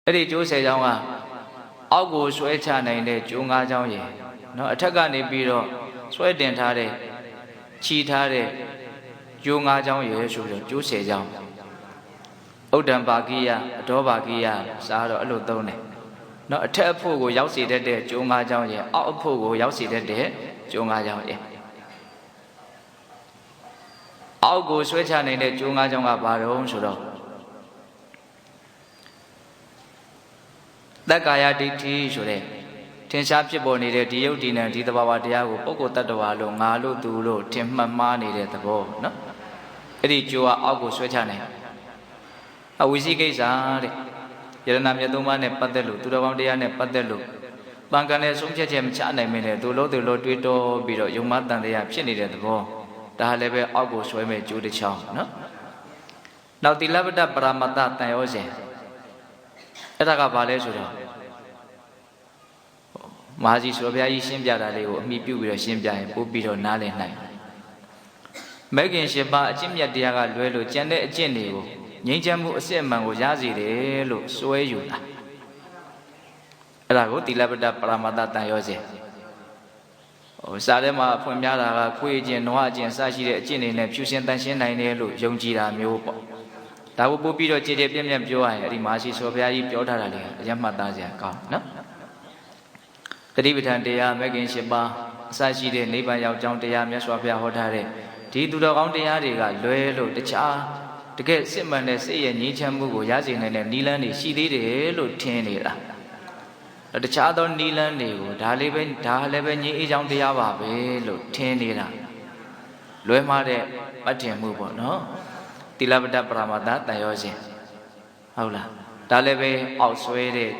အဲ့ဒီကျိုး10ချောင်းကအောက်ကိုဆွဲချနိုင်တဲ့ကျိုး5ချောင်းရယ်နော်အထက်ကနေပြီးတော့ဆွဲတင်ထားတဲ့ချီထားတဲ့ကျိုး5ချောင်းရယ်ဆိုပြီးတော့ကျိုး10ချောင်းဥဒ္ဒံပါကိယအဒောပါကိယစားတော့အဲ့လိုသုံးတယ်နော်အထက်အဖို့ကိုရောက်စေတတ်တဲ့ကျိုး5ချောင်းရယ်အောက်အဖို့ကိုရောက်စေတတ်တဲ့ကျိုး5ချောင်းရယ်အောက်ကိုဆွဲချနိုင်တဲ့ကျိုး5ချောင်းကဘာတုံးဆိုတော့တက္ကာယဒိဋ္ဌိဆိုတဲ့ထင်ရှားဖြစ်ပေါ်နေတဲ့ဒီယုတ်ဒီနံဒီသဘာဝတရားကိုပုဂ္ဂိုလ်တ attva လို့ငါလို့သူလို့ထင်မှတ်မှားနေတဲ့သဘောနော်အဲ့ဒီကျိုးကအောက်ကိုဆွဲချနိုင်အဝိသိကိစ္စတဲ့ယရဏမြတ်သုံးပါးနဲ့ပတ်သက်လို့သူတော်ကောင်းတရားနဲ့ပတ်သက်လို့ပံကံနဲ့ဆုံးဖြတ်ချက်မချနိုင်မင်းနဲ့သူလို့တွေးတောပြီးတော့ယုံမတန်တရားဖြစ်နေတဲ့သဘောဒါလည်းပဲအောက်ကိုဆွဲမဲ့ကျိုးတစ်ချောင်းနော်နောက်တိလပ္ပတ္တပရမတ္တတန်ရောစဉ်အဲ့ဒါကဘာလဲဆိုတော့မဟာကြီးဆိုဘုရားကြီးရှင်းပြတာလေးကိုအမိပြုပြီးတော့ရှင်းပြရင်ပို့ပြီးတော့နားလည်နိုင်မဲခင်၈ပါးအကျင့်မြတ်တရားကလွဲလို့ကျန်တဲ့အကျင့်တွေကိုငြိမ်းချမ်းမှုအစစ်အမှန်ကိုရစေတယ်လို့စွဲယူတာအဲ့ဒါကိုတိလပ္ပတ္တပရမတ္တတန်ရောစဉ်စာထဲမှာဖွင့်ပြတာကခွေးခြင်းနွားခြင်းစရှိတဲ့အကျင့်တွေနဲ့ဖြူရှင်တန်ရှင်းနိုင်တယ်လို့ယုံကြည်တာမျိုးပေါ့ဒါကိုပို့ပြီးတော့ကြည်ကြည်ပြည့်ပြည့်ပြောရရင်အဲ့ဒီမဟာရှိဆိုဘုရားကြီးပြောထားတာလေအယမှတ်သားစရာကောင်းနော်တတိပဋ္ဌာန်တရားမဂ်ခင်၈ပါးအစရှိတဲ့နိဗ္ဗာန်ရောက်ကြောင်းတရားမြတ်စွာဘုရားဟောထားတဲ့ဒီသူတော်ကောင်းတရားတွေကလွဲလို့တခြားတကယ်စစ်မှန်တဲ့စိတ်ရဲ့ငြိမ်းချမ်းမှုကိုရစေနိုင်တဲ့နိလန်းတွေရှိသေးတယ်လို့ထင်နေတာတခြားသောနိလန်းတွေကိုဒါလည်းပဲငြိမ်းအေးချောင်းတရားပါပဲလို့ထင်နေတာလွဲမှားတဲ့အထင်မှုပေါ့နော်တိလပ္ပတ္တပရမတ္တတန်ရောစဉ်ဟုတ်လားဒါလည်းပဲအောက်ဆွဲတဲ့